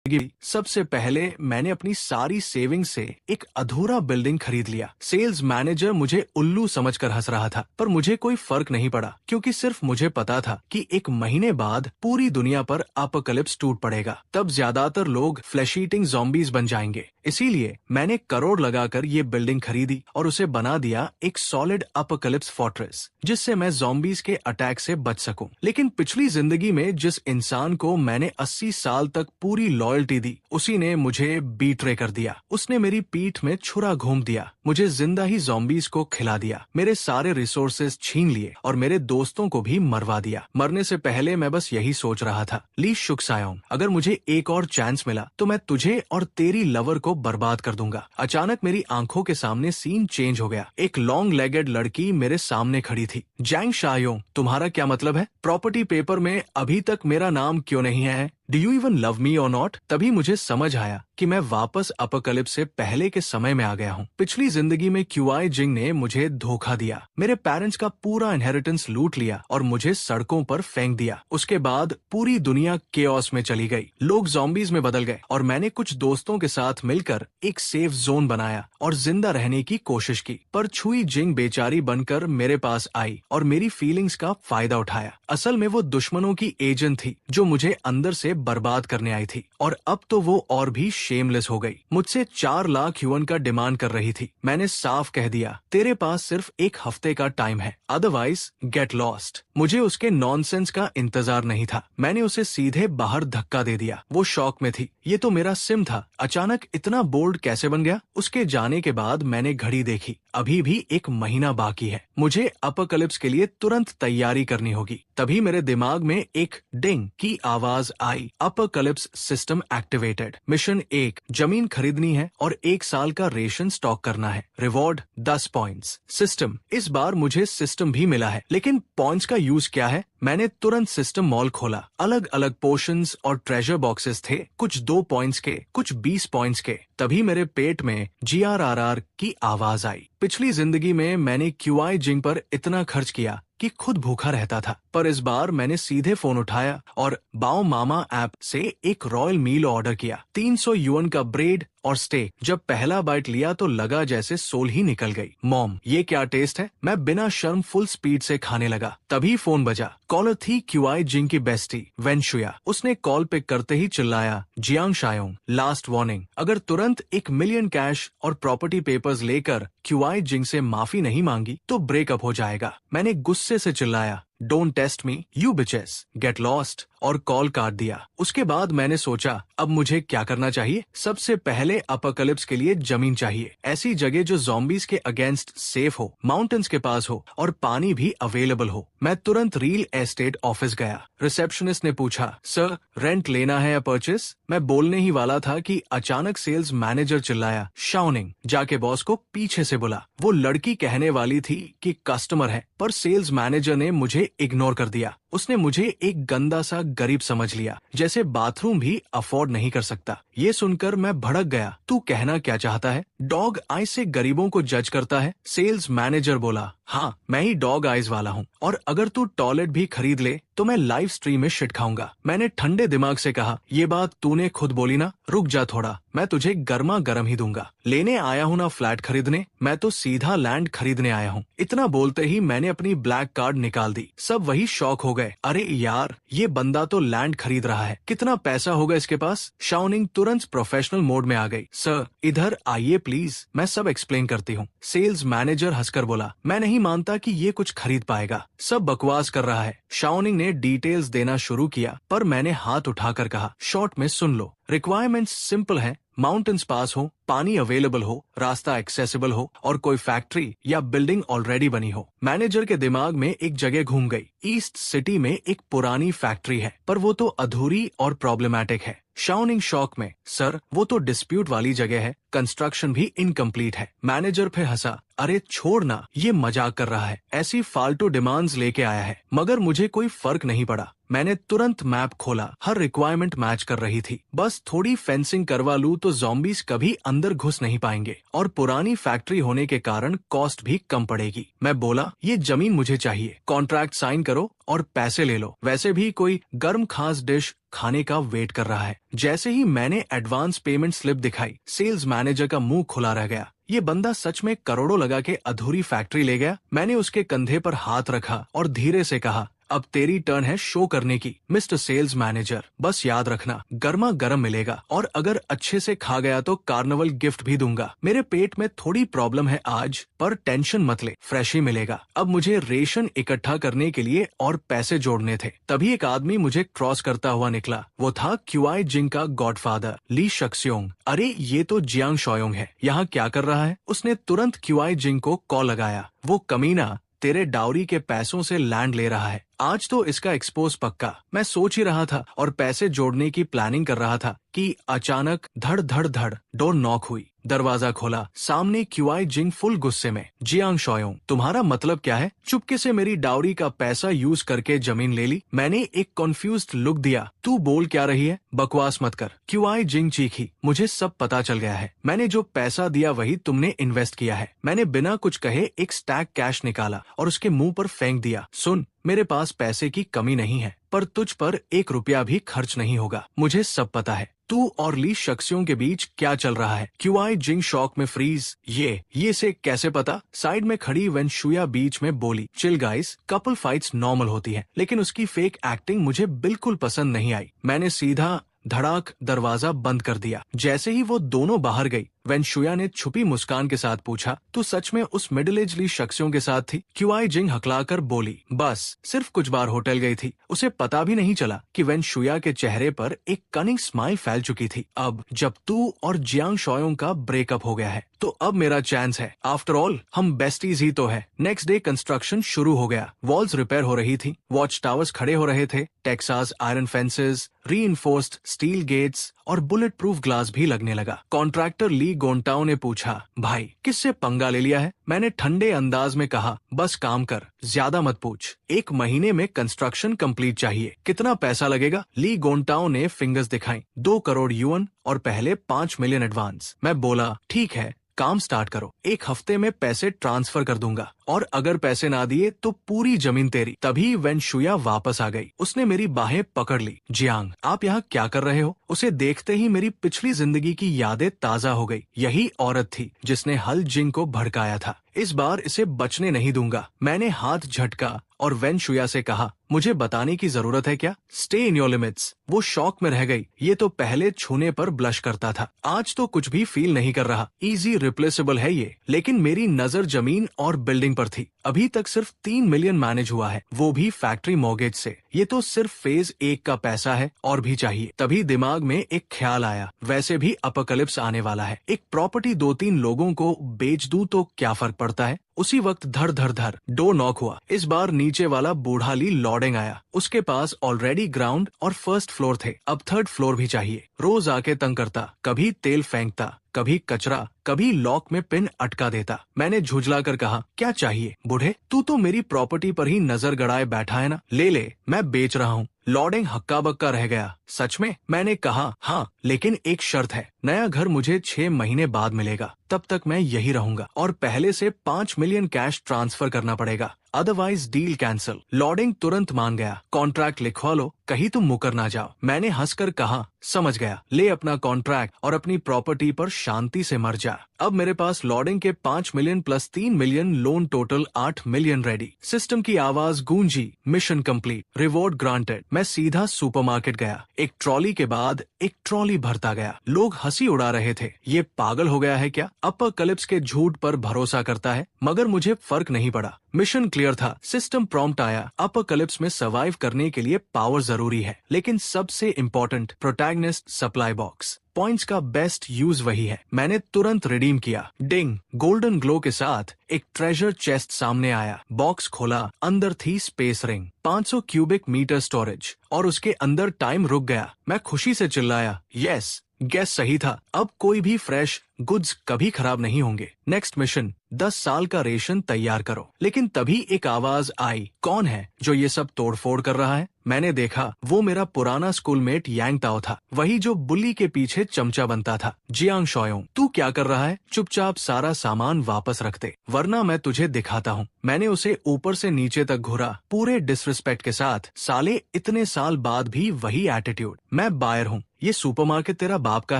सबसे पहले मैंने अपनी सारी सेविंग्स से एक अधूरा बिल्डिंग खरीद लिया। सेल्स मैनेजर मुझे उल्लू समझकर हंस रहा था, पर मुझे कोई फर्क नहीं पड़ा क्योंकि सिर्फ मुझे पता था कि एक महीने बाद पूरी दुनिया पर अपोकलिप्स टूट पड़ेगा। तब ज्यादातर लोग फ्लैश ईटिंग ज़ॉम्बीज बन जाएंगे। इसीलिए मैंने करोड़ लगाकर ये बिल्डिंग खरीदी और उसे बना दिया एक सॉलिड अपोकलिप्स फोर्ट्रेस, जिससे मैं ज़ॉम्बीज के अटैक से बच सकूं। लेकिन पिछली जिंदगी में जिस इंसान को मैंने 80 साल तक पूरी लॉयल्टी दी, उसी ने मुझे बीट्रे कर दिया। उसने मेरी पीठ में छुरा घूम दिया, मुझे जिंदा ही ज़ॉम्बीज को खिला दिया, मेरे सारे रिसोर्सेज छीन लिए और मेरे दोस्तों को भी मरवा दिया। मरने से पहले मैं बस यही सोच रहा था, ली शुक सायोंग, अगर मुझे एक और चांस मिला तो मैं तुझे और तेरी लवर को बर्बाद कर दूंगा। अचानक मेरी आंखों के सामने सीन चेंज हो गया। एक लॉन्ग लेगेड लड़की मेरे सामने खड़ी थी। जैंग शायोंग, तुम्हारा क्या मतलब है? प्रॉपर्टी पेपर में अभी तक मेरा नाम क्यों नहीं है? Do you even love me और नॉट? तभी मुझे समझ आया कि मैं वापस अपोकलिप्स से पहले के समय में आ गया हूँ। पिछली जिंदगी में क्यूआई जिंग ने मुझे धोखा दिया, मेरे पेरेंट्स का पूरा इनहेरिटेंस लूट लिया और मुझे सड़कों पर फेंक दिया। उसके बाद पूरी दुनिया केओस में चली गई, लोग ज़ॉम्बीज में बदल गए और मैंने कुछ दोस्तों के साथ मिलकर एक सेफ जोन बनाया और जिंदा रहने की कोशिश की। पर छुई जिंग बेचारी बनकर मेरे पास आई और मेरी फीलिंग्स का फायदा उठाया। असल में वो दुश्मनों की एजेंट थी जो मुझे अंदर से बर्बाद करने आई थी, और अब तो वो और भी शेमलेस हो गई। मुझसे 4 लाख युवन का डिमांड कर रही थी। मैंने साफ कह दिया, तेरे पास सिर्फ 1 हफ्ते का टाइम है, अदरवाइज गेट लॉस्ट। मुझे उसके नॉनसेंस का इंतजार नहीं था। मैंने उसे सीधे बाहर धक्का दे दिया। वो शॉक में थी, ये तो मेरा सिम था, अचानक इतना बोल्ड कैसे बन गया? उसके जाने के बाद मैंने घड़ी देखी, अभी भी 1 महीना बाकी है। मुझे अपोकलिप्स के लिए तुरंत तैयारी करनी होगी। तभी मेरे दिमाग में एक डिंग की आवाज आई, अपोकलिप्स सिस्टम एक्टिवेटेड। मिशन 1, जमीन खरीदनी है और 1 साल का रेशन स्टॉक करना है। Reward 10 points. सिस्टम, इस बार मुझे सिस्टम भी मिला है, लेकिन पॉइंट्स का यूज क्या है? मैंने तुरंत सिस्टम मॉल खोला। अलग अलग पोर्शंस और ट्रेजर बॉक्सेस थे, कुछ 2 पॉइंट्स के, कुछ 20 पॉइंट्स के। तभी मेरे पेट में GRRR की आवाज आई। पिछली जिंदगी में मैंने क्यूआई जिंग पर इतना खर्च किया कि खुद भूखा रहता था, पर इस बार मैंने सीधे फोन उठाया और बाओ मामा ऐप से एक रॉयल मील ऑर्डर किया। 300 युवन का ब्रेड और स्टेक। जब पहला बाइट लिया तो लगा जैसे सोल ही निकल गई। मॉम, ये क्या टेस्ट है? मैं बिना शर्म फुल स्पीड से खाने लगा। तभी फोन बजा। कॉलर थी क्यूआई जिंग की बेस्टी वेनशुया। उसने कॉल पिक करते ही चिल्लाया, जियांग शायोंग, लास्ट वार्निंग, अगर तुरंत 1 मिलियन कैश और प्रॉपर्टी पेपर्स लेकर क्यूआई जिंग से माफी नहीं मांगी तो ब्रेकअप हो जाएगा। मैंने गुस्से से चिल्लाया, don't test me you bitches, get lost, और कॉल काट दिया। उसके बाद मैंने सोचा, अब मुझे क्या करना चाहिए? सबसे पहले अपोकलिप्स के लिए जमीन चाहिए, ऐसी जगह जो ज़ॉम्बीज के अगेंस्ट सेफ हो, माउंटेन्स के पास हो और पानी भी अवेलेबल हो। मैं तुरंत रियल एस्टेट ऑफिस गया। रिसेप्शनिस्ट ने पूछा, सर रेंट लेना है या परचेस? मैं बोलने ही वाला था कि अचानक सेल्स मैनेजर चिल्लाया, शाओनिंग, जाके बॉस को पीछे से बुला। वो लड़की कहने वाली थी कि कस्टमर है, पर सेल्स मैनेजर ने मुझे इग्नोर कर दिया। उसने मुझे एक गंदा सा गरीब समझ लिया, जैसे बाथरूम भी अफोर्ड नहीं कर सकता। ये सुनकर मैं भड़क गया। तू कहना क्या चाहता है? डॉग आइज से गरीबों को जज करता है? सेल्स मैनेजर बोला, हाँ, मैं ही डॉग आइज वाला हूँ, और अगर तू टॉयलेट भी खरीद ले तो मैं लाइव स्ट्रीम में शिट खाऊंगा। मैंने ठंडे दिमाग से कहा, ये बात तूने खुद बोली ना, रुक जा थोड़ा, मैं तुझे गर्मा गर्म ही दूंगा। लेने आया हूँ ना फ्लैट खरीदने, मैं तो सीधा लैंड खरीदने आया हूँ। इतना बोलते ही मैंने अपनी ब्लैक कार्ड निकाल दी। सब वही शॉक हो गए, अरे यार, ये बंदा तो लैंड खरीद रहा है, कितना पैसा होगा इसके पास? शाओनिंग तुरंत प्रोफेशनल मोड में आ गई। सर इधर आइए प्लीज, मैं सब एक्सप्लेन करती हूँ। सेल्स मैनेजर हंसकर बोला, मैं नहीं मानता कि ये कुछ खरीद पाएगा, सब बकवास कर रहा है। शाओनिंग ने डिटेल्स देना शुरू किया, पर मैंने हाथ उठाकर कहा, शॉर्ट में सुन लो, रिक्वायरमेंट्स सिंपल है, माउंटेन्स पास हो, पानी अवेलेबल हो, रास्ता एक्सेसिबल हो और कोई फैक्ट्री या बिल्डिंग ऑलरेडी बनी हो। मैनेजर के दिमाग में एक जगह घूम गई। ईस्ट सिटी में एक पुरानी फैक्ट्री है, पर वो तो अधूरी और प्रॉब्लमैटिक है। शाओनिंग शॉक में, सर वो तो डिस्प्यूट वाली जगह है, कंस्ट्रक्शन भी इनकम्प्लीट है। मैनेजर फिर हंसा, अरे छोड़ ना, ये मजाक कर रहा है, ऐसी फालतू डिमांड्स लेके आया है। मगर मुझे कोई फर्क नहीं पड़ा। मैंने तुरंत मैप खोला, हर रिक्वायरमेंट मैच कर रही थी। बस थोड़ी फेंसिंग करवा लूं तो ज़ॉम्बीज कभी अंदर घुस नहीं पाएंगे और पुरानी फैक्ट्री होने के कारण कॉस्ट भी कम पड़ेगी। मैं बोला, ये जमीन मुझे चाहिए, कॉन्ट्रैक्ट साइन करो और पैसे ले लो। वैसे भी कोई गर्म खास डिश खाने का वेट कर रहा है। जैसे ही मैंने एडवांस पेमेंट स्लिप दिखाई, सेल्स मैनेजर का मुंह खुला रह गया। ये बंदा सच में करोड़ों लगा के अधूरी फैक्ट्री ले गया। मैंने उसके कंधे पर हाथ रखा और धीरे से कहा, अब तेरी टर्न है शो करने की मिस्टर सेल्स मैनेजर। बस याद रखना, गर्मा गर्म मिलेगा और अगर अच्छे से खा गया तो कार्निवल गिफ्ट भी दूंगा। मेरे पेट में थोड़ी प्रॉब्लम है आज, पर टेंशन मत ले, फ्रेश ही मिलेगा। अब मुझे रेशन इकट्ठा करने के लिए और पैसे जोड़ने थे। तभी एक आदमी मुझे क्रॉस करता हुआ निकला। वो था क्यूआई जिंग का गॉडफादर ली शक्स्योंग। अरे ये तो जियांग शोयोंग है, यहाँ क्या कर रहा है? उसने तुरंत क्यूआई जिंग को कॉल लगाया। वो कमीना तेरे डाउरी के पैसों से लैंड ले रहा है, आज तो इसका एक्सपोज पक्का। मैं सोच ही रहा था और पैसे जोड़ने की प्लानिंग कर रहा था कि अचानक धड़ धड़ धड़ डोर नॉक हुई। दरवाजा खोला, सामने क्यूआई जिंग फुल गुस्से में। जियांग शोयोंग, तुम्हारा मतलब क्या है? चुपके से मेरी डाउरी का पैसा यूज करके जमीन ले ली। मैंने एक कंफ्यूज्ड लुक दिया। तू बोल क्या रही है? बकवास मत कर। क्यूआई जिंग चीखी, मुझे सब पता चल गया है। मैंने जो पैसा दिया वही तुमने इन्वेस्ट किया है। मैंने बिना कुछ कहे एक स्टैक कैश निकाला और उसके मुंह पर फेंक दिया। सुन, मेरे पास पैसे की कमी नहीं है, पर तुझ पर 1 रुपया भी खर्च नहीं होगा। मुझे सब पता है तू और ली शख्सियों के बीच क्या चल रहा है। क्यूआई जिंग शॉक में फ्रीज। ये से कैसे पता? साइड में खड़ी वेनशुया बीच में बोली, chill guys, couple fights normal होती है, लेकिन उसकी फेक एक्टिंग मुझे बिल्कुल पसंद नहीं आई। मैंने सीधा धड़ाक दरवाजा बंद कर दिया। जैसे ही वो दोनों बाहर गई, वेनशुया ने छुपी मुस्कान के साथ पूछा, तू सच में उस मिडिल एज ली शख्सियों के साथ थी? क्यूआई जिंग हकलाकर बोली, बस सिर्फ कुछ बार होटल गई थी। उसे पता भी नहीं चला कि वेनशुया के चेहरे पर एक कनिंग स्माइल फैल चुकी थी। अब जब तू और जियांग शोयोंग का ब्रेकअप हो गया है तो अब मेरा चांस है। आफ्टर ऑल हम बेस्टीज ही तो है। नेक्स्ट डे कंस्ट्रक्शन शुरू हो गया। वॉल्स रिपेयर हो रही थी, वॉच टावर्स खड़े हो रहे थे, Texas iron fences, reinforced steel gates और बुलेट प्रूफ ग्लास भी लगने लगा। कॉन्ट्रैक्टर ली गोंटाओ ने पूछा, भाई किससे पंगा ले लिया है? मैंने ठंडे अंदाज में कहा, बस काम कर, ज्यादा मत पूछ। 1 महीने में कंस्ट्रक्शन कंप्लीट चाहिए, कितना पैसा लगेगा? ली गोंटाओ ने फिंगर्स दिखाई। 2 करोड़ युआन और पहले 5 मिलियन एडवांस। मैं बोला, ठीक है, काम स्टार्ट करो, 1 हफ्ते में पैसे ट्रांसफर कर दूंगा और अगर पैसे ना दिए तो पूरी जमीन तेरी। तभी वेनशुया वापस आ गई। उसने मेरी बाहें पकड़ ली। जियांग, आप यहाँ क्या कर रहे हो? उसे देखते ही मेरी पिछली जिंदगी की यादें ताजा हो गई। यही औरत थी जिसने हल जिंग को भड़काया था। इस बार इसे बचने नहीं दूंगा। मैंने हाथ झटका और वेनशुया से कहा, मुझे बताने की जरूरत है क्या? Stay in your limits. वो शॉक में रह गई। ये तो पहले छूने पर ब्लश करता था, आज तो कुछ भी फील नहीं कर रहा। इजी रिप्लेसेबल है ये। लेकिन मेरी नजर जमीन और बिल्डिंग पर थी। अभी तक सिर्फ 3 मिलियन मैनेज हुआ है, वो भी फैक्ट्री मॉर्गेज से। ये तो सिर्फ फेज 1 का पैसा है, और भी चाहिए। तभी दिमाग में एक ख्याल आया, वैसे भी अपोकलिप्स आने वाला है, एक प्रॉपर्टी 2-3 लोगों को बेच दूं तो क्या फर्क पड़ता है? उसी वक्त धर धर धर डोर नॉक हुआ। इस बार नीचे वाला बूढ़ा ली लॉर्डिंग आया। उसके पास ऑलरेडी ग्राउंड और फर्स्ट फ्लोर थे, अब 3rd फ्लोर भी चाहिए। रोज आके तंग करता, कभी तेल फेंकता, कभी कचरा, कभी लॉक में पिन अटका देता। मैंने झुझला कर कहा, क्या चाहिए बूढ़े? तू तो मेरी प्रॉपर्टी पर ही नजर गड़ाए बैठा है ना, ले ले, मैं बेच रहा हूँ। लॉर्डिंग हक्का बक्का रह गया। सच में? मैंने कहा, हाँ, लेकिन एक शर्त है, नया घर मुझे 6 महीने बाद मिलेगा, तब तक मैं यही रहूंगा और पहले से 5 मिलियन कैश ट्रांसफर करना पड़ेगा, अदरवाइज डील कैंसिल। लॉर्डिंग तुरंत मान गया। कॉन्ट्रैक्ट लिखवा लो, कहीं तुम मुकर ना जाओ। मैंने हंसकर कहा, समझ गया, ले अपना कॉन्ट्रैक्ट और अपनी प्रॉपर्टी पर शांति से मर जा। अब मेरे पास लॉर्डिंग के 5 million plus 3 million loan, total 8 million ready. System की आवाज गूंजी, मिशन कंप्लीट, रिवॉर्ड ग्रांटेड। मैं सीधा सुपरमार्केट गया। एक ट्रॉली के बाद एक ट्रॉली भरता गया। लोग हंसी उड़ा रहे थे, ये पागल हो गया है क्या? अपोकलिप्स के झूठ पर भरोसा करता है। मगर मुझे फर्क नहीं पड़ा। मिशन क्लियर था। सिस्टम प्रॉम्प्ट आया, अपोकलिप्स में सर्वाइव करने के लिए पावर जरूरी है, लेकिन सबसे important protagonist supply box. Points का बेस्ट यूज वही है। मैंने तुरंत रिडीम किया। डिंग, गोल्डन ग्लो के साथ एक ट्रेजर चेस्ट सामने आया। बॉक्स खोला, अंदर थी space ring, 500 cubic metre storage, और उसके अंदर टाइम रुक गया। मैं खुशी से चिल्लाया, यस, गैस सही था। अब कोई भी फ्रेश गुड्स कभी खराब नहीं होंगे। नेक्स्ट मिशन, 10 साल का रेशन तैयार करो। लेकिन तभी एक आवाज आई, कौन है जो ये सब तोड़फोड़ कर रहा है? मैंने देखा वो मेरा पुराना स्कूलमेट यांग ताओ था, वही जो बुल्ली के पीछे चमचा बनता था। जियांग शोयोंग, तू क्या कर रहा है? चुपचाप सारा सामान वापस रख दे, वरना मैं तुझे दिखाता हूँ। मैंने उसे ऊपर से नीचे तक घूरा, पूरे डिसरिस्पेक्ट के साथ। साले, इतने साल बाद भी वही एटीट्यूड। मैं बायर हूँ, ये सुपरमार्केट तेरा बाप का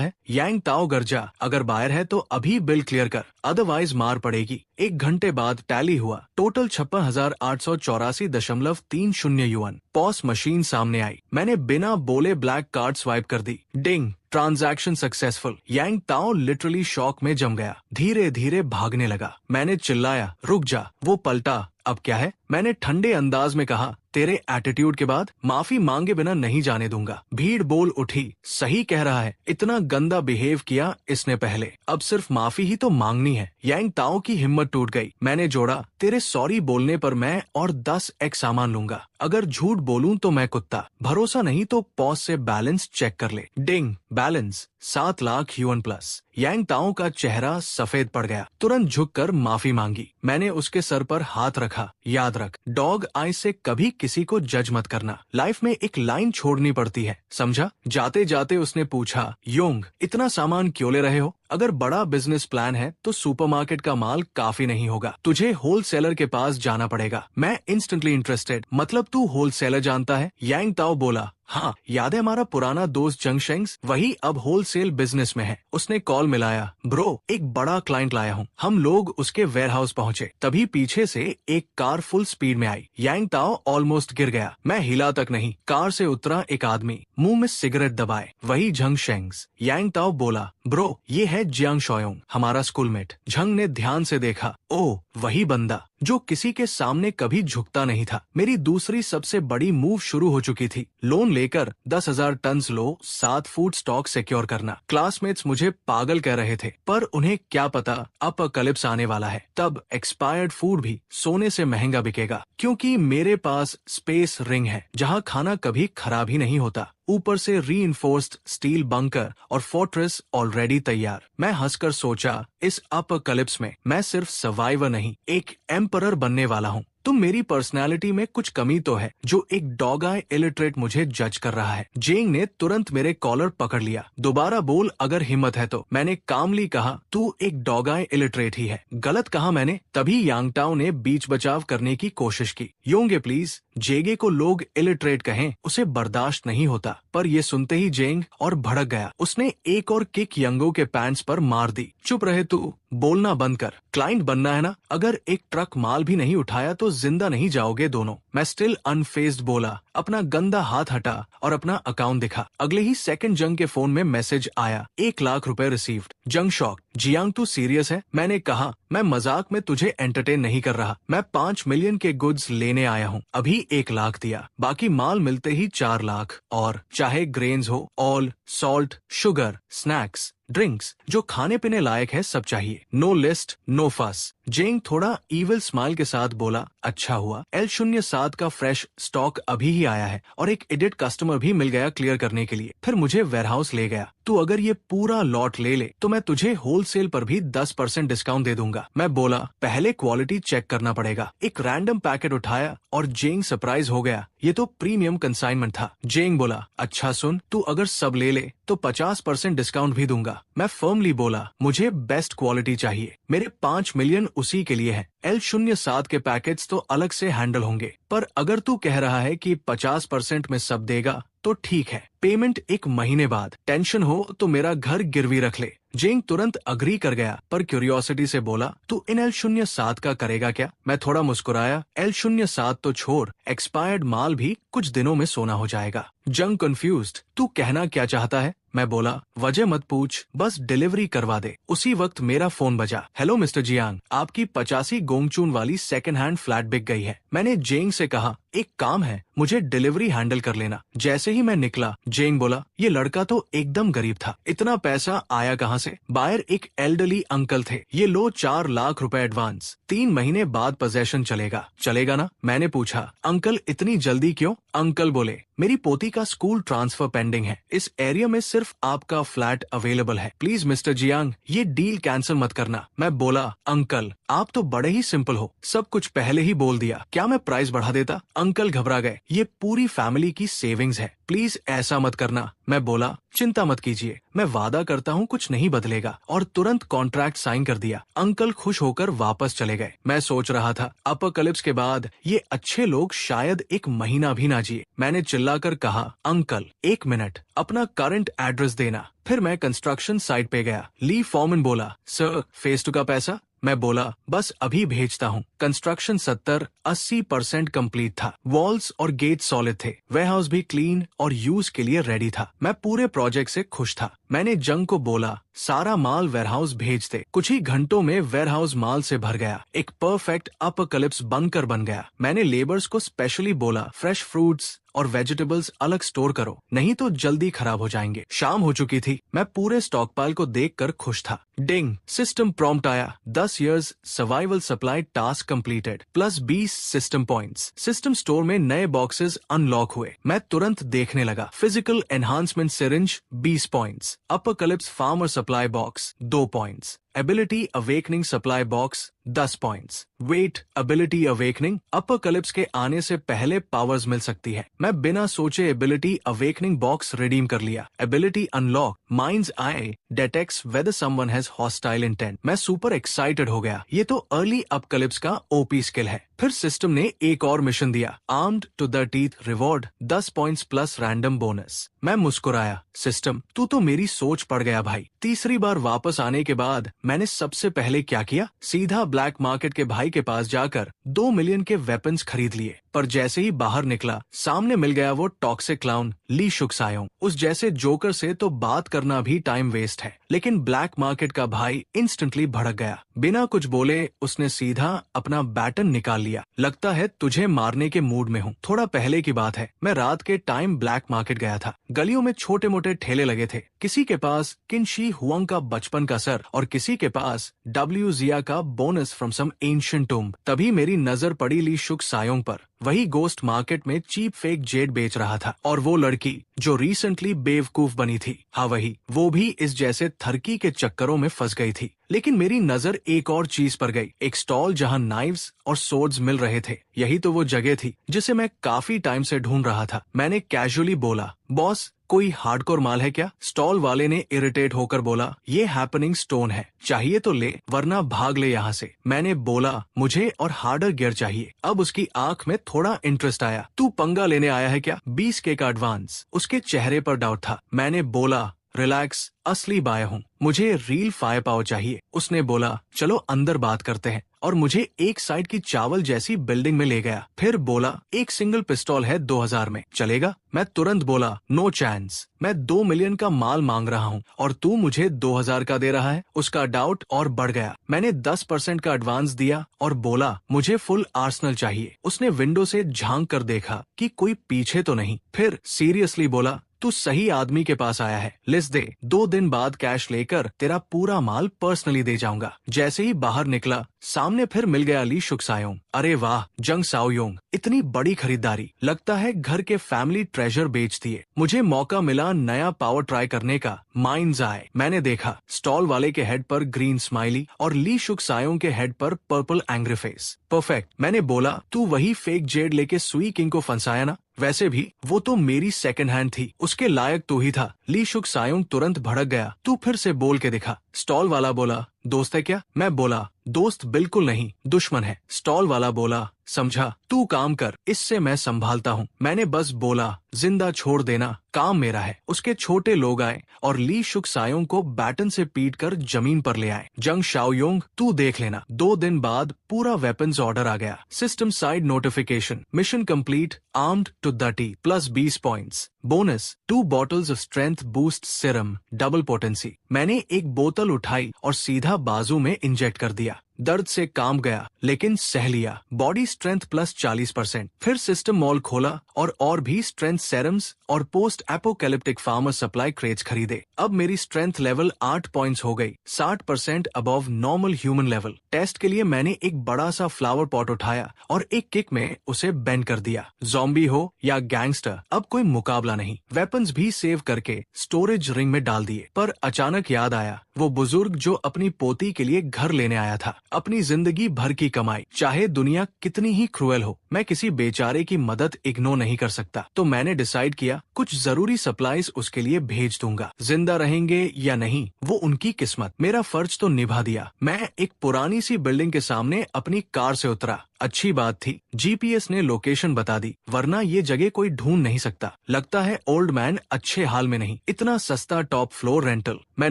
है? यांग ताओ गर्जा, अगर बायर है तो अभी बिल क्लियर कर, अदरवाइज मार पड़ेगी। 1 घंटे बाद टैली हुआ, टोटल 56,884.30 युआन। पॉस मशीन सामने आई, मैंने बिना बोले ब्लैक कार्ड स्वाइप कर दी। डिंग, ट्रांजैक्शन सक्सेसफुल। यांग ताओ लिटरली शॉक में जम गया, धीरे धीरे भागने लगा। मैंने चिल्लाया, रुक जा। वो पलटा, अब क्या है? मैंने ठंडे अंदाज में कहा, तेरे एटीट्यूड के बाद माफी मांगे बिना नहीं जाने दूंगा। भीड़ बोल उठी, सही कह रहा है, इतना गंदा बिहेव किया इसने पहले, अब सिर्फ माफी ही तो मांगनी है। यांग ताओ की हिम्मत टूट गई। मैंने जोड़ा, तेरे सॉरी बोलने पर मैं और 10x सामान लूंगा। अगर झूठ बोलूं तो मैं कुत्ता। भरोसा नहीं तो पॉज से बैलेंस चेक कर ले। डिंग, बैलेंस 7 लाख युआन प्लस। यांग ताओ का चेहरा सफेद पड़ गया, तुरंत झुककर माफी मांगी। मैंने उसके सर पर हाथ रखा, याद रख, डॉग आई से कभी किसी को जज मत करना। लाइफ में एक लाइन छोड़नी पड़ती है, समझा? जाते जाते उसने पूछा, योंग, इतना सामान क्यों ले रहे हो? अगर बड़ा बिजनेस प्लान है तो सुपरमार्केट का माल काफी नहीं होगा, तुझे होलसेलर के पास जाना पड़ेगा। मैं इंस्टेंटली इंटरेस्टेड, मतलब तू होलसेलर जानता है? यांग ताओ बोला, हाँ, याद है हमारा पुराना दोस्त जंग शेंग्स, वही अब होलसेल बिजनेस में है। उसने कॉल मिलाया, ब्रो, एक बड़ा क्लाइंट लाया हूँ। हम लोग उसके वेयरहाउस पहुँचे, तभी पीछे से एक कार फुल स्पीड में आई। यांग ताओ ऑलमोस्ट गिर गया, मैं हिला तक नहीं। कार से उतरा एक आदमी, मुंह में सिगरेट दबाए, वही जंग शेंग्स। यांग ताओ बोला, ब्रो, ये है जियांग शोयोंग, हमारा स्कूलमेट। जंग ने ध्यान से देखा, ओ, वही बंदा जो किसी के सामने कभी झुकता नहीं था। मेरी दूसरी सबसे बड़ी मूव शुरू हो चुकी थी, लोन लेकर 10,000 टन लो, 7 फूड स्टॉक सिक्योर करना। क्लासमेट्स मुझे पागल कह रहे थे, पर उन्हें क्या पता अपकलिप्स आने वाला है। तब एक्सपायर्ड फूड भी सोने से महंगा बिकेगा, क्योंकि मेरे पास स्पेस रिंग है जहाँ खाना कभी खराब ही नहीं होता। ऊपर से रीइंफोर्स्ड स्टील बंकर और फोर्ट्रेस ऑलरेडी तैयार। मैं हंसकर सोचा, इस अपकलिप्स में मैं सिर्फ सर्वाइवर नहीं, एक एम्परर बनने वाला हूँ। तुम मेरी पर्सनालिटी में कुछ कमी तो है जो एक डॉग आई इलिटरेट मुझे जज कर रहा है। जेंग ने तुरंत मेरे कॉलर पकड़ लिया, दोबारा बोल अगर हिम्मत है तो। मैंने कामली कहा, तू एक डॉग आई इलिटरेट ही है। गलत कहा मैंने। तभी यांग ताओ ने बीच बचाव करने की कोशिश की, योंगे प्लीज, जेगे को लोग इलिटरेट कहें, उसे बर्दाश्त नहीं होता। पर ये सुनते ही जेंग और भड़क गया, उसने एक और किक यंगो के पैंट्स पर मार दी। चुप रहे तू, बोलना बंद कर, क्लाइंट बनना है ना? अगर एक ट्रक माल भी नहीं उठाया तो जिंदा नहीं जाओगे दोनों। मैं स्टिल अनफेज्ड बोला, अपना गंदा हाथ हटा और अपना अकाउंट दिखा। अगले ही सेकंड जंग के फोन में मैसेज आया, 1 लाख रुपए रिसीव्ड। जंग शॉक, जियांग तू सीरियस है? मैंने कहा, मैं मजाक में तुझे एंटरटेन नहीं कर रहा, मैं 5 मिलियन के गुड्स लेने आया हूँ। अभी 1 लाख दिया, बाकी माल मिलते ही 4 लाख। और चाहे ग्रेन्स हो, all, salt, sugar, snacks, drinks, जो खाने पीने लायक है सब चाहिए। नो लिस्ट, नो फस। जेंग थोड़ा इविल स्माइल के साथ बोला, अच्छा हुआ L07 का फ्रेश स्टॉक अभी ही आया है और एक एडिट कस्टमर भी मिल गया क्लियर करने के लिए। फिर मुझे वेयरहाउस ले गया। तू अगर ये पूरा लॉट ले ले तो मैं तुझे होलसेल पर भी 10% डिस्काउंट दे दूंगा। मैं बोला, पहले क्वालिटी चेक करना पड़ेगा। एक रैंडम पैकेट उठाया और जेंग सरप्राइज हो गया, ये तो प्रीमियम कंसाइनमेंट था। जेंग बोला, अच्छा सुन, तू अगर सब ले ले तो 50% डिस्काउंट भी दूंगा। मैं फर्मली बोला, मुझे बेस्ट क्वालिटी चाहिए, मेरे 5 मिलियन उसी के लिए है। L07 के पैकेट्स तो अलग से हैंडल होंगे, पर अगर तू कह रहा है कि 50% में सब देगा तो ठीक है, पेमेंट 1 महीने बाद। टेंशन हो तो मेरा घर गिरवी रख ले। जेंग तुरंत अग्री कर गया, पर क्यूरियोसिटी से बोला, तू इन L07 का करेगा क्या? मैं थोड़ा मुस्कुराया, L07 तो छोड़, एक्सपायर्ड माल भी कुछ दिनों में सोना हो जाएगा। जंग कंफ्यूज्ड, तू कहना क्या चाहता है? मैं बोला, वजह मत पूछ, बस डिलीवरी करवा दे। उसी वक्त मेरा फोन बजा। हेलो मिस्टर जियांग, आपकी 85 गोंगचून वाली सेकंड हैंड फ्लैट बिक गई है। मैंने जेंग से कहा, एक काम है, मुझे डिलीवरी हैंडल कर लेना। जैसे ही मैं निकला, जेंग बोला, ये लड़का तो एकदम गरीब था, इतना पैसा आया कहाँ से? बायर एक एल्डरली अंकल थे, ये लो 4 लाख रुपए एडवांस, 3 महीने बाद पोजेशन चलेगा। चलेगा ना? मैंने पूछा, अंकल इतनी जल्दी क्यों? अंकल बोले, मेरी पोती का स्कूल ट्रांसफर पेंडिंग है। इस एरिया में सिर्फ आपका फ्लैट अवेलेबल है। प्लीज मिस्टर जियांग, ये डील कैंसिल मत करना। मैं बोला, अंकल आप तो बड़े ही सिंपल हो, सब कुछ पहले ही बोल दिया, क्या मैं प्राइस बढ़ा देता? अंकल घबरा गए। ये पूरी फैमिली की सेविंग्स है, प्लीज ऐसा मत करना। मैं बोला, चिंता मत कीजिए, मैं वादा करता हूँ कुछ नहीं बदलेगा, और तुरंत कॉन्ट्रैक्ट साइन कर दिया। अंकल खुश होकर वापस चले गए। मैं सोच रहा था, अपोकलिप्स के बाद ये अच्छे लोग शायद एक महीना भी ना जिए। मैंने चिल्लाकर कहा, अंकल 1 मिनट, अपना करंट एड्रेस देना। फिर मैं कंस्ट्रक्शन साइट पे गया। ली फॉर्मन बोला, सर फेज 2 का पैसा? मैं बोला, बस अभी भेजता हूँ। कंस्ट्रक्शन 70-80% कंप्लीट था। वॉल्स और गेट सॉलिड थे, वेयरहाउस भी क्लीन और यूज के लिए रेडी था। मैं पूरे प्रोजेक्ट से खुश था। मैंने जंग को बोला, सारा माल वेयरहाउस भेज दे। कुछ ही घंटों में वेयरहाउस माल से भर गया। एक परफेक्ट अपोकलिप्स बनकर बन गया। मैंने लेबर्स को स्पेशली बोला, फ्रेश फ्रूट्स और वेजिटेबल्स अलग स्टोर करो, नहीं तो जल्दी खराब हो जाएंगे। शाम हो चुकी थी। मैं पूरे स्टॉकपाइल को देखकर खुश था। डिंग, सिस्टम प्रॉम्प्ट आया। 10 years survival supply task completed plus 20 system points. System store में नए बॉक्सेस अनलॉक हुए। मैं तुरंत देखने लगा। Physical enhancement syringe 20 points, apocalypse farmer supply box 2 points, ability awakening supply box 10 points. Wait ability awakening, apocalypse के आने से पहले पावर्स मिल सकती है। मैं बिना सोचे एबिलिटी अवेकनिंग बॉक्स रिडीम कर लिया। Ability unlock, mind's eye detects whether someone has hostile intent. मैं सुपर एक्साइटेड हो गया। ये तो अर्ली अपोकलिप्स का ओपी स्किल है। फिर सिस्टम ने एक और मिशन दिया, armed to the teeth reward 10 points plus random bonus. मैं मुस्कुराया, सिस्टम तू तो मेरी सोच पड़ गया भाई। तीसरी बार वापस आने के बाद मैंने सबसे पहले क्या किया, सीधा ब्लैक मार्केट के भाई के पास जाकर 2 मिलियन के वेपन्स खरीद लिए। पर जैसे ही बाहर निकला, सामने मिल गया वो टॉक्सिक क्लाउन ली शुक्सायोंग। उस जैसे जोकर से तो बात करना भी टाइम वेस्ट है, लेकिन ब्लैक मार्केट का भाई इंस्टेंटली भड़क गया। बिना कुछ बोले उसने सीधा अपना बैटन निकाल लिया। लगता है तुझे मारने के मूड में हूँ। थोड़ा पहले की बात है, मैं रात के टाइम ब्लैक मार्केट गया था। गलियों में छोटे मोटे ठेले लगे थे। किसी के पास किनशी हुआंग का बचपन का सर और किसी के पास डब्ल्यू जिया का bonus from some ancient tomb. तभी मेरी नजर पड़ी ली शुक्सायोंग पर। वही गोस्ट मार्केट में चीप फेक जेड बेच रहा था। और वो लड़की जो रिसेंटली बेवकूफ बनी थी, हाँ वही, वो भी इस जैसे थरकी के चक्करों में फंस गई थी। लेकिन मेरी नजर एक और चीज पर गई, एक स्टॉल जहां नाइव्स और सोर्ड्स मिल रहे थे। यही तो वो जगह थी जिसे मैं काफी टाइम से ढूंढ रहा था। मैंने कैजुअली बोला, बॉस कोई हार्डकोर माल है क्या? स्टॉल वाले ने इरिटेट होकर बोला, ये हैपनिंग स्टोन है, चाहिए तो ले वरना भाग ले यहाँ से। मैंने बोला, मुझे और हार्डर गियर चाहिए। अब उसकी आंख में थोड़ा इंटरेस्ट आया। तू पंगा लेने आया है क्या? 20K का एडवांस। उसके चेहरे पर डाउट था। मैंने बोला, रिलैक्स, असली बाय हूँ, मुझे रियल फायर पावर चाहिए। उसने बोला, चलो अंदर बात करते हैं, और मुझे एक साइड की चावल जैसी बिल्डिंग में ले गया। फिर बोला, एक सिंगल पिस्टल है 2000 में, चलेगा? मैं तुरंत बोला, नो चांस, मैं 2 मिलियन का माल मांग रहा हूँ और तू मुझे 2000 का दे रहा है। उसका डाउट और बढ़ गया। मैंने 10% का एडवांस दिया और बोला, मुझे फुल आर्सनल चाहिए। उसने विंडो से झांक कर देखा कि कोई पीछे तो नहीं। फिर सीरियसली बोला, तू सही आदमी के पास आया है, लिस्ट दे, 2 दिन बाद कैश लेकर तेरा पूरा माल पर्सनली दे जाऊंगा। जैसे ही बाहर निकला, सामने फिर मिल गया ली शुक्सायोंग। अरे वाह जंग साओयोंग, इतनी बड़ी खरीदारी, लगता है घर के फैमिली ट्रेजर बेच दिए। मुझे मौका मिला नया पावर ट्राई करने का, माइंड्स आए। मैंने देखा स्टॉल वाले के हेड पर ग्रीन स्माइली और ली शुक्सायोंग के हेड पर पर्पल एंग्री फेस। परफेक्ट। मैंने बोला, तू वही फेक जेड लेके सुई किंग को फंसाया ना? वैसे भी वो तो मेरी सेकंड हैंड थी, उसके लायक तो ही था। ली शुक्सायोंग तुरंत भड़क गया। तू फिर से बोल के दिखा। स्टॉल वाला बोला, दोस्त है क्या? मैं बोला, दोस्त बिल्कुल नहीं, दुश्मन है। स्टॉल वाला बोला, समझा, तू काम कर, इससे मैं संभालता हूँ। मैंने बस बोला, जिंदा छोड़ देना, काम मेरा है। उसके छोटे लोग आए और ली शुक्सायोंग को बैटन से पीटकर जमीन पर ले आए। जंग शाओयोंग, तू देख लेना। 2 दिन बाद पूरा वेपन्स ऑर्डर आ गया। System side notification, mission complete, armed to the teeth plus 20 points, bonus 2 bottles of strength boost serum, double potency. मैंने एक बोतल उठाई और सीधा बाजू में इंजेक्ट कर दिया। दर्द से काम गया लेकिन सह लिया। Body strength plus 40%। फिर सिस्टम मॉल खोला और भी स्ट्रेंथ सेरम्स और post apocalyptic farmer supply crates खरीदे। अब मेरी स्ट्रेंथ लेवल 8 पॉइंट्स हो गई, 60% above normal human level. Test के लिए मैंने एक बड़ा सा फ्लावर पॉट उठाया और एक किक में उसे बेंड कर दिया। ज़ॉम्बी हो या गैंगस्टर, अब कोई मुकाबला नहीं। वेपन्स भी सेव करके स्टोरेज रिंग में डाल दिए। पर अचानक याद आया वो बुजुर्ग जो अपनी पोती के लिए घर लेने आया था। अपनी जिंदगी भर की कमाई, चाहे दुनिया कितनी ही क्रूएल हो, मैं किसी बेचारे की मदद इग्नोर नहीं कर सकता। तो मैंने डिसाइड किया कुछ जरूरी सप्लाईज उसके लिए भेज दूंगा। जिंदा रहेंगे या नहीं वो उनकी किस्मत, मेरा फर्ज तो निभा दिया। मैं एक पुरानी सी बिल्डिंग के सामने अपनी कार से उतरा। अच्छी बात थी जीपीएस ने लोकेशन बता दी, वरना ये जगह कोई ढूंढ नहीं सकता। लगता है ओल्ड मैन अच्छे हाल में नहीं। इतना सस्ता टॉप फ्लोर रेंटल। मैं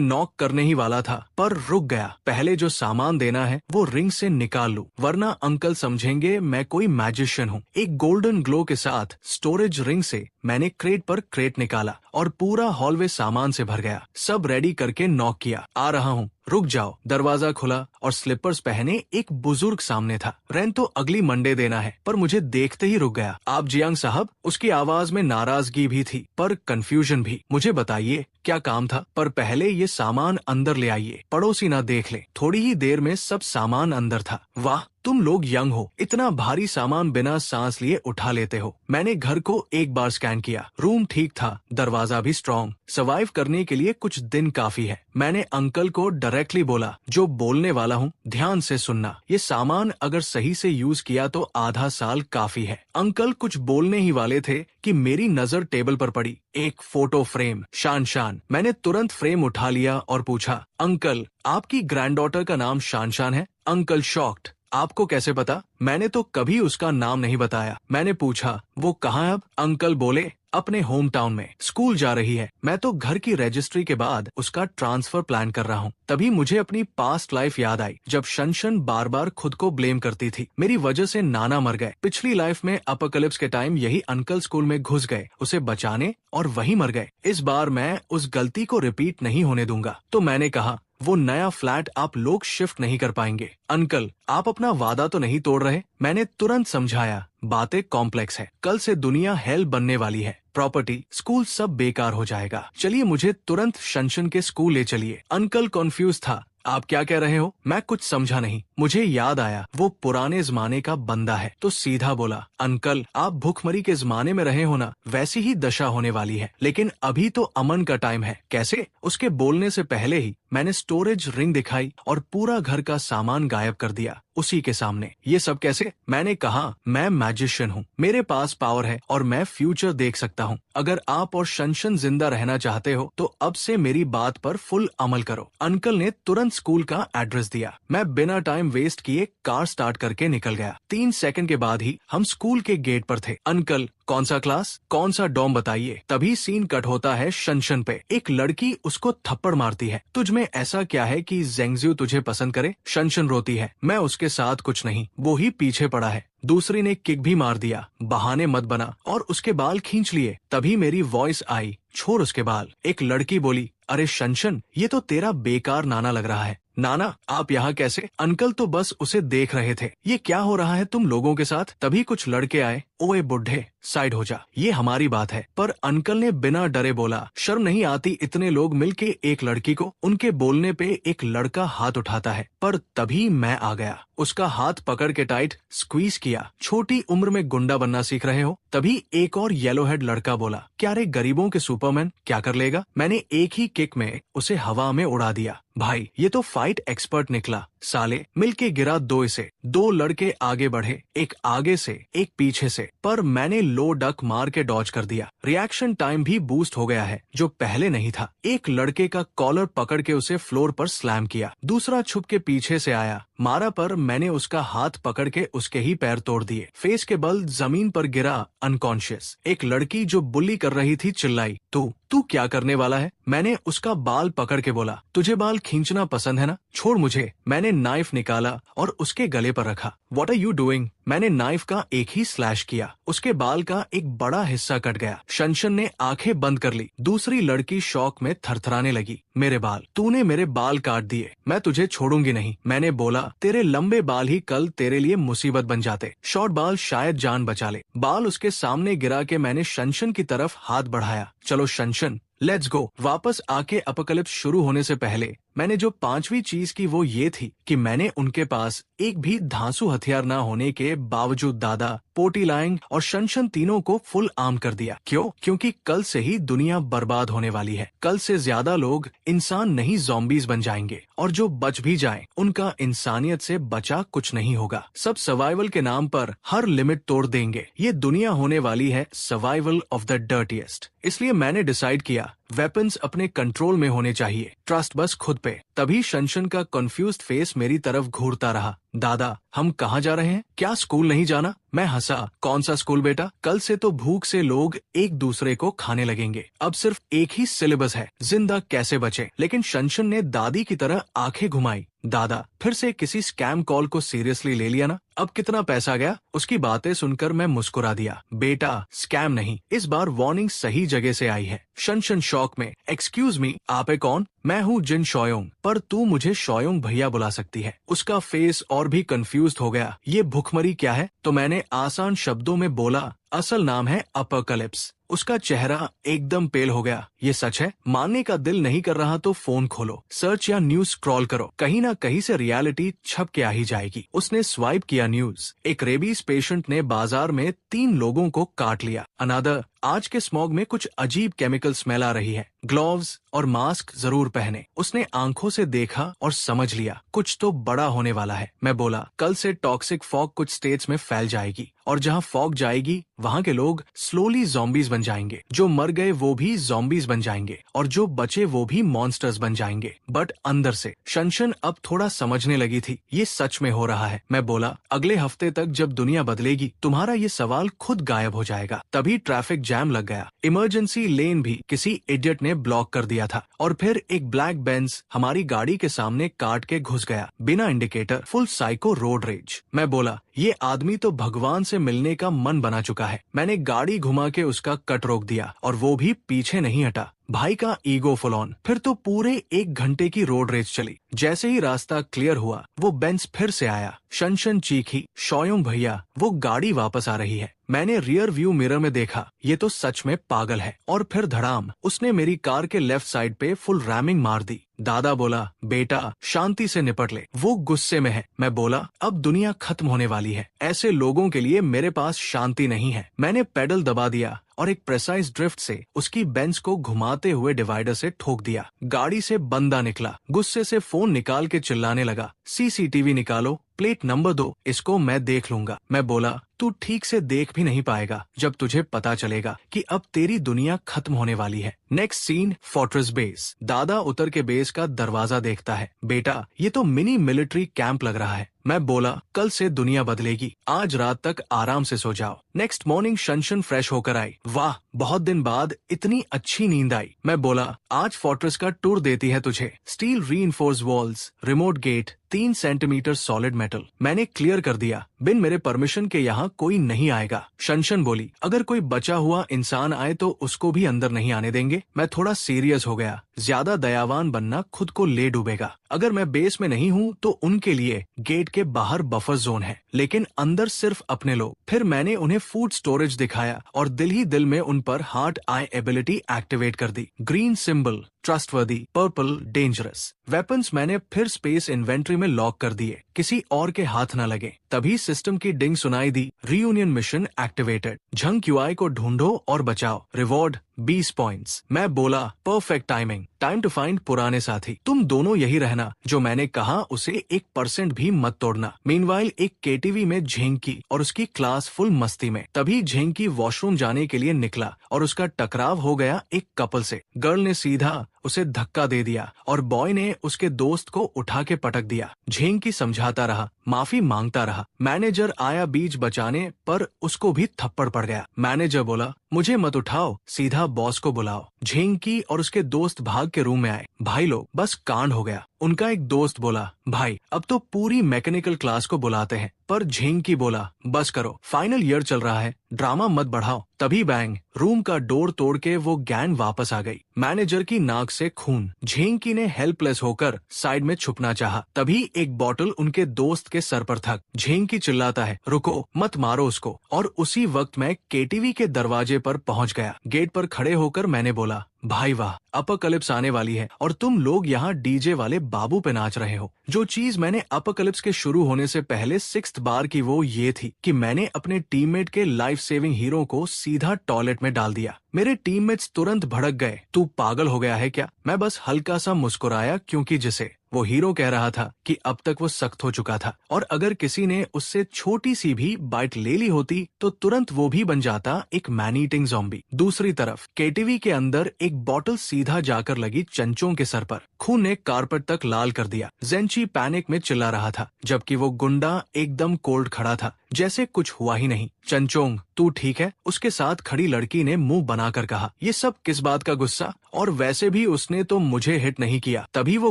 नॉक करने ही वाला था पर रुक गया। पहले जो सामान देना है वो रिंग से निकाल लूं, वरना अंकल समझेंगे मैं कोई मैजिशियन हूँ। एक गोल्डन ग्लो के साथ स्टोरेज रिंग से मैंने क्रेट पर क्रेट निकाला और पूरा हॉलवे सामान से भर गया। सब रेडी करके नॉक किया। आ रहा हूँ, रुक जाओ। दरवाजा खुला और स्लीपर्स पहने एक बुजुर्ग सामने था। रेंट तो अगली मंडे देना है, पर मुझे देखते ही रुक गया। आप जियांग साहब? उसकी आवाज में नाराजगी भी थी पर कंफ्यूजन भी। मुझे बताइए क्या काम था, पर पहले ये सामान अंदर ले आइए, पड़ोसी ना देख ले। थोड़ी ही देर में सब सामान अंदर था। वाह, तुम लोग यंग हो, इतना भारी सामान बिना सांस लिए उठा लेते हो। मैंने घर को एक बार स्कैन किया। रूम ठीक था, दरवाजा भी स्ट्रॉन्ग। सर्वाइव करने के लिए कुछ दिन काफी है। मैंने अंकल को डायरेक्टली बोला, जो बोलने वाला हूँ ध्यान से सुनना। ये सामान अगर सही से यूज किया तो आधा साल काफी है। अंकल कुछ बोलने ही वाले थे कि मेरी नजर टेबल पर पड़ी। एक फोटो फ्रेम। शान। मैंने तुरंत फ्रेम उठा लिया और पूछा, अंकल आपकी ग्रैंडडॉटर का नाम शान है? Uncle shocked. आपको कैसे पता? मैंने तो कभी उसका नाम नहीं बताया। मैंने पूछा, वो कहाँ है अब? अंकल बोले, अपने होम टाउन में, स्कूल जा रही है। मैं तो घर की रजिस्ट्री के बाद उसका ट्रांसफर प्लान कर रहा हूँ। तभी मुझे अपनी पास्ट लाइफ याद आई, जब शन बार बार खुद को ब्लेम करती थी। मेरी वजह से नाना मर गए। पिछली लाइफ में अपोकलिप्स के टाइम यही अंकल स्कूल में घुस गए उसे बचाने और वही मर गए। इस बार मैं उस गलती को रिपीट नहीं होने दूंगा। तो मैंने कहा, वो नया फ्लैट आप लोग शिफ्ट नहीं कर पाएंगे। अंकल आप अपना वादा तो नहीं तोड़ रहे? मैंने तुरंत समझाया, बातें कॉम्प्लेक्स है। कल से दुनिया हेल बनने वाली है। प्रॉपर्टी, स्कूल सब बेकार हो जाएगा। चलिए मुझे तुरंत शन के स्कूल ले चलिए। अंकल कॉन्फ्यूज था। आप क्या कह रहे हो? मैं कुछ समझा नहीं। मुझे याद आया वो पुराने जमाने का बंदा है, तो सीधा बोला, अंकल आप भूखमरी के जमाने में रहे हो ना, वैसी ही दशा होने वाली है। लेकिन अभी तो अमन का टाइम है। कैसे? उसके बोलने से पहले ही मैंने स्टोरेज रिंग दिखाई और पूरा घर का सामान गायब कर दिया उसी के सामने। ये सब कैसे? मैंने कहा, मैं मैजिशियन हूँ, मेरे पास पावर है और मैं फ्यूचर देख सकता हूँ। अगर आप और शन जिंदा रहना चाहते हो तो अब से मेरी बात पर फुल अमल करो। अंकल ने तुरंत स्कूल का एड्रेस दिया। मैं बिना टाइम वेस्ट किए कार स्टार्ट करके निकल गया। 3 सेकंड के बाद ही हम स्कूल के गेट पर थे। अंकल कौन सा क्लास, कौन सा डॉम बताइए। तभी सीन कट होता है शन पे। एक लड़की उसको थप्पड़ मारती है। तुझ में ऐसा क्या है कि जेंगजियो तुझे पसंद करे? शन रोती है, मैं उसके साथ कुछ नहीं, वो ही पीछे पड़ा है। दूसरी ने किक भी मार दिया। बहाने मत बना, और उसके बाल खींच लिए। तभी मेरी वॉइस आई, छोड़ उसके बाल। एक लड़की बोली, अरे शन ये तो तेरा बेकार नाना लग रहा है। नाना आप यहाँ कैसे? अंकल तो बस उसे देख रहे थे। ये क्या हो रहा है तुम लोगों के साथ? तभी कुछ लड़के आए। ओए बुढ़े साइड हो जा, ये हमारी बात है। पर अंकल ने बिना डरे बोला, शर्म नहीं आती इतने लोग मिलके एक लड़की को? उनके बोलने पे एक लड़का हाथ उठाता है, पर तभी मैं आ गया। उसका हाथ पकड़ के टाइट स्क्वीज किया। छोटी उम्र में गुंडा बनना सीख रहे हो? तभी एक और येलो हेड लड़का बोला, क्या रे गरीबों के सुपरमैन क्या कर लेगा? मैंने एक ही किक में उसे हवा में उड़ा दिया। भाई ये तो फाइट एक्सपर्ट निकला। साले मिलके गिरा दो इसे। 2 लड़के आगे बढ़े, एक आगे से एक पीछे से, पर मैंने लो डक मार के डॉज कर दिया। रिएक्शन टाइम भी बूस्ट हो गया है, जो पहले नहीं था। एक लड़के का कॉलर पकड़ के उसे फ्लोर पर स्लैम किया। दूसरा छुप के पीछे से आया, मारा, पर मैंने उसका हाथ पकड़ के उसके ही पैर तोड़ दिए। फेस के बल जमीन पर गिरा अनकॉन्शियस। एक लड़की जो बुल्ली कर रही थी चिल्लाई, तू क्या करने वाला है? मैंने उसका बाल पकड़ के बोला, तुझे बाल खींचना पसंद है ना, छोड़ मुझे। मैंने नाइफ निकाला और उसके गले पर रखा। What are you doing? मैंने नाइफ का एक ही स्लैश किया। उसके बाल का एक बड़ा हिस्सा कट गया। शन ने आंखें बंद कर ली। दूसरी लड़की शौक में थरथराने लगी। मेरे बाल, तूने मेरे बाल काट दिए, मैं तुझे छोड़ूंगी नहीं। मैंने बोला, तेरे लंबे बाल ही कल तेरे लिए मुसीबत बन जाते, शॉर्ट बाल शायद जान बचा ले। बाल उसके सामने गिरा के मैंने शनशन की तरफ हाथ बढ़ाया। चलो शनशन, लेट्स गो। वापस आके अपकलिप्स शुरू होने से पहले मैंने जो पांचवी चीज की वो ये थी कि मैंने उनके पास एक भी धांसू हथियार ना होने के बावजूद दादा, पोटी लाइंग और शनशन तीनों को फुल आर्म कर दिया। क्यों? क्योंकि कल से ही दुनिया बर्बाद होने वाली है। कल से ज्यादा लोग इंसान नहीं ज़ॉम्बीज बन जाएंगे, और जो बच भी जाएं उनका इंसानियत से बचा कुछ नहीं होगा। सब सर्वाइवल के नाम पर हर लिमिट तोड़ देंगे। ये दुनिया होने वाली है सर्वाइवल ऑफ द डर्टीएस्ट। इसलिए मैंने डिसाइड किया वेपन्स अपने कंट्रोल में होने चाहिए, ट्रस्ट बस खुद पे। तभी शनशन का कंफ्यूज्ड फेस मेरी तरफ घूरता रहा। दादा, हम कहाँ जा रहे हैं? क्या स्कूल नहीं जाना? मैं हंसा। कौन सा स्कूल बेटा? कल से तो भूख से लोग एक दूसरे को खाने लगेंगे। अब सिर्फ एक ही सिलेबस है, जिंदा कैसे बचे। लेकिन शनशन ने दादी की तरह आंखें घुमाई। दादा, फिर से किसी स्कैम कॉल को सीरियसली ले लिया ना? अब कितना पैसा गया? उसकी बातें सुनकर मैं मुस्कुरा दिया। बेटा, स्कैम नहीं, इस बार वार्निंग सही जगह से आई है। शनशन शॉक में, एक्सक्यूज मी, आप है कौन? मैं हूँ जिन शोयोंग, पर तू मुझे शोयोंग भैया बुला सकती है। उसका फेस और भी कंफ्यूज्ड हो गया। ये भुखमरी क्या है? तो मैंने आसान शब्दों में बोला, असल नाम है अपकलिप्स। उसका चेहरा एकदम पेल हो गया। ये सच है? मानने का दिल नहीं कर रहा तो फोन खोलो, सर्च या न्यूज स्क्रॉल करो, कहीं ना कहीं से रियलिटी छप के आ ही जाएगी। उसने स्वाइप किया न्यूज। एक रेबीज पेशेंट ने बाजार में 3 लोगों को काट लिया। अनादर, आज के स्मॉग में कुछ अजीब केमिकल स्मेल आ रही है, ग्लोव्स और मास्क जरूर पहने। उसने आंखों से देखा और समझ लिया कुछ तो बड़ा होने वाला है। मैं बोला, कल से टॉक्सिक फॉग कुछ स्टेट्स में फैल जाएगी, और जहाँ फॉग जाएगी वहाँ के लोग स्लोली ज़ॉम्बीज बन जाएंगे। जो मर गए वो भी ज़ॉम्बीज बन जाएंगे, और जो बचे वो भी मॉन्स्टर्स बन जाएंगे। बट अंदर से शनशन अब थोड़ा समझने लगी थी, ये सच में हो रहा है। मैं बोला, अगले हफ्ते तक जब दुनिया बदलेगी तुम्हारा ये सवाल खुद गायब हो जाएगा। तभी ट्रैफिक जैम लग गया। इमरजेंसी लेन भी किसी इडियट ने ब्लॉक कर दिया था, और फिर एक ब्लैक बेंज हमारी गाड़ी के सामने काट के घुस गया बिना indicator. Full psycho road rage. मैं बोला, ये आदमी तो भगवान से मिलने का मन बना चुका है। मैंने गाड़ी घुमा के उसका कट रोक दिया, और वो भी पीछे नहीं हटा। भाई का ईगो फुल ऑन। फिर तो पूरे 1 घंटे की रोड रेस चली। जैसे ही रास्ता क्लियर हुआ वो बेंच फिर से आया। शनशन चीखी, शोयोंग भैया, वो गाड़ी वापस आ रही है। मैंने रियर व्यू मिरर में देखा, ये तो सच में पागल है। और फिर धड़ाम, उसने मेरी कार के लेफ्ट साइड पे फुल रैमिंग मार दी। दादा बोला, बेटा शांति से निपट ले, वो गुस्से में है। मैं बोला, अब दुनिया खत्म होने वाली है, ऐसे लोगों के लिए मेरे पास शांति नहीं है। मैंने पेडल दबा दिया और एक प्रेसाइज ड्रिफ्ट से उसकी बेंच को घुमाते हुए डिवाइडर से ठोक दिया। गाड़ी से बंदा निकला, गुस्से से फोन निकाल के चिल्लाने लगा, सीसीटीवी निकालो, प्लेट नंबर 2, इसको मैं देख लूंगा। मैं बोला, तू ठीक से देख भी नहीं पाएगा जब तुझे पता चलेगा कि अब तेरी दुनिया खत्म होने वाली है। Next scene, fortress base. दादा उतर के बेस का दरवाजा देखता है। बेटा, ये तो मिनी मिलिट्री कैंप लग रहा है। मैं बोला, कल से दुनिया बदलेगी, आज रात तक आराम से सो जाओ। नेक्स्ट मॉर्निंग शनशन फ्रेश होकर आई। वाह, बहुत दिन बाद इतनी अच्छी नींद आई। मैं बोला, आज फोर्ट्रेस का टूर देती है तुझे। Steel reinforced walls, remote gate, 3 centimetre solid metal. मैंने क्लियर कर दिया, बिन मेरे परमिशन के यहाँ कोई नहीं आएगा। शनशन बोली, अगर कोई बचा हुआ इंसान आए तो उसको भी अंदर नहीं आने देंगे। मैं थोड़ा सीरियस हो गया। ज्यादा दयावान बनना खुद को ले डूबेगा। अगर मैं बेस में नहीं हूँ तो उनके लिए गेट के बाहर बफर जोन है, लेकिन अंदर सिर्फ अपने लोग। फिर मैंने उन्हें फूड स्टोरेज दिखाया और दिल ही दिल में उन पर हार्ट आई एबिलिटी एक्टिवेट कर दी। Green symbol trustworthy, purple dangerous. Weapons मैंने फिर स्पेस इन्वेंट्री में लॉक कर दिए, किसी और के हाथ न लगे। तभी सिस्टम की डिंग सुनाई दी, reunion mission activated. Zhang Qi को ढूंढो और बचाओ, रिवॉर्ड 20 पॉइंट्स। मैं बोला, perfect timing, time to find पुराने साथी। तुम दोनों यही रहना, जो मैंने कहा उसे 1% भी मत तोड़ना। मीनवाइल एक केटीवी में झेंकी और उसकी क्लास फुल मस्ती में। तभी झेंकी वॉशरूम जाने के लिए निकला और उसका टकराव हो गया एक कपल से। गर्ल ने सीधा उसे धक्का दे दिया और बॉय ने उसके दोस्त को उठा के पटक दिया। झेंकी समझाता रहा, माफी मांगता रहा। मैनेजर आया बीच बचाने, पर उसको भी थप्पड़ पड़ गया। मैनेजर बोला, मुझे मत उठाओ, सीधा बॉस को बुलाओ। झेंकी और उसके दोस्त भाग के रूम में आए। भाई लोग, बस कांड हो गया। उनका एक दोस्त बोला, भाई अब तो पूरी मैकेनिकल क्लास को बुलाते हैं। पर झेंकी बोला, बस करो, फाइनल ईयर चल रहा है, ड्रामा मत बढ़ाओ। तभी बैंग, रूम का डोर तोड़ के वो गैंग वापस आ गई। मैनेजर की नाक से खून। झेंकी ने हेल्पलेस होकर साइड में छुपना चाहा। तभी एक बॉटल उनके दोस्त के सर पर थक। झेंकी चिल्लाता है, रुको, मत मारो उसको। और उसी वक्त मैं केटीवी के दरवाजे पर पहुंच गया। गेट पर खड़े होकर मैंने बोला, भाई वाह, अपकलिप्स आने वाली है और तुम लोग यहाँ डीजे वाले बाबू पे नाच रहे हो। जो चीज मैंने अपकलिप्स के शुरू होने से पहले 6th बार की वो ये थी कि मैंने अपने टीममेट के लाइफ सेविंग हीरो को सीधा टॉयलेट में डाल दिया। मेरे टीममेट्स तुरंत भड़क गए, तू पागल हो गया है क्या? मैं बस हल्का सा मुस्कुराया, क्योंकि जिसे वो हीरो कह रहा था कि अब तक वो सख्त हो चुका था और अगर किसी ने उससे छोटी सी भी बाइट ले ली होती तो तुरंत वो भी बन जाता एक मैन ईटिंग ज़ॉम्बी। दूसरी तरफ केटीवी के अंदर एक बॉटल सीधा जाकर लगी चंचों के सर पर। खून ने कारपेट तक लाल कर दिया। जेंची पैनिक में चिल्ला रहा था, जबकि वो गुंडा एकदम कोल्ड खड़ा था, जैसे कुछ हुआ ही नहीं। चंचोंग, तू ठीक है? उसके साथ खड़ी लड़की ने मुंह बनाकर कहा। ये सब किस बात का गुस्सा? और वैसे भी उसने तो मुझे हिट नहीं किया। तभी वो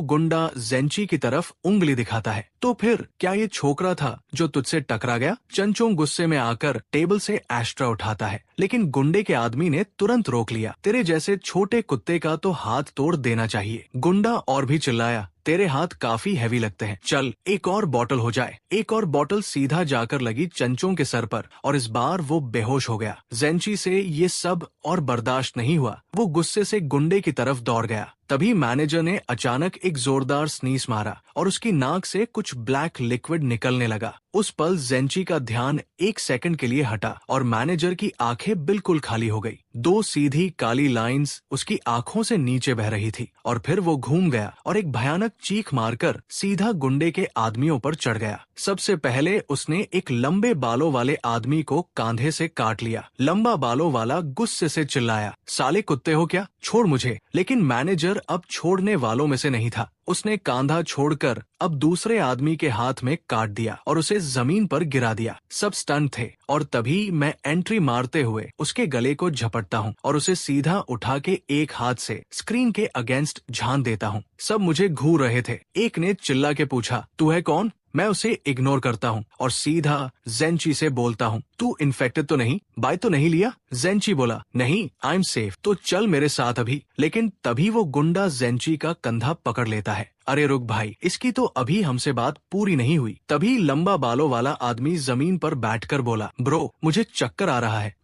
गुंडा जेंची की तरफ उंगली दिखाता है, तो फिर क्या ये छोकरा था जो तुझसे टकरा गया? चंचोंग गुस्से में आकर टेबल से एस्ट्रा उठाता है, लेकिन गुंडे के आदमी ने तुरंत रोक लिया। तेरे जैसे छोटे कुत्ते का तो हाथ तोड़ देना चाहिए। गुंडा और भी चिल्लाया, तेरे हाथ काफी हैवी लगते हैं, चल एक और बॉटल हो जाए। एक और बॉटल सीधा जाकर लगी चंचों के सर पर और इस बार वो बेहोश हो गया। जेंची से ये सब और बर्दाश्त नहीं हुआ। वो गुस्से से गुंडे की तरफ दौड़ गया। तभी मैनेजर ने अचानक एक जोरदार स्नीज मारा और उसकी नाक से कुछ ब्लैक लिक्विड निकलने लगा। उस पल जेंची का ध्यान 1 सेकंड के लिए हटा और मैनेजर की आंखें बिल्कुल खाली हो गई। 2 सीधी काली लाइंस उसकी आंखों से नीचे बह रही थी और फिर वो घूम गया और एक भयानक चीख मारकर सीधा गुंडे के आदमियों पर चढ़ गया। सबसे पहले उसने एक लंबे बालों वाले आदमी को कांधे से काट लिया। लंबा बालों वाला गुस्से से चिल्लाया, साले कुत्ते हो क्या? छोड़ मुझे। लेकिन मैनेजर अब छोड़ने वालों में से नहीं था। उसने कांधा छोड़कर अब दूसरे आदमी के हाथ में काट दिया और उसे जमीन पर गिरा दिया। सब स्टन थे और तभी मैं एंट्री मारते हुए उसके गले को झपटता हूँ और उसे सीधा उठा के एक हाथ से स्क्रीन के अगेंस्ट झान देता हूँ। सब मुझे घूर रहे थे। एक ने चिल्ला के पूछा, तू है कौन? मैं उसे इग्नोर करता हूँ और सीधा जेंची से बोलता हूँ, तू इन्फेक्टेड तो नहीं? बाइट तो नहीं लिया? जेंची बोला, नहीं, आई एम सेफ, तो चल मेरे साथ अभी। लेकिन तभी वो गुंडा जेंची का कंधा पकड़ लेता है। अरे रुक भाई, इसकी तो अभी हमसे बात पूरी नहीं हुई। तभी लंबा बालों वाला आदमी जमीन पर बैठकर बोला, ब्रो मुझे चक्कर आ रहा है,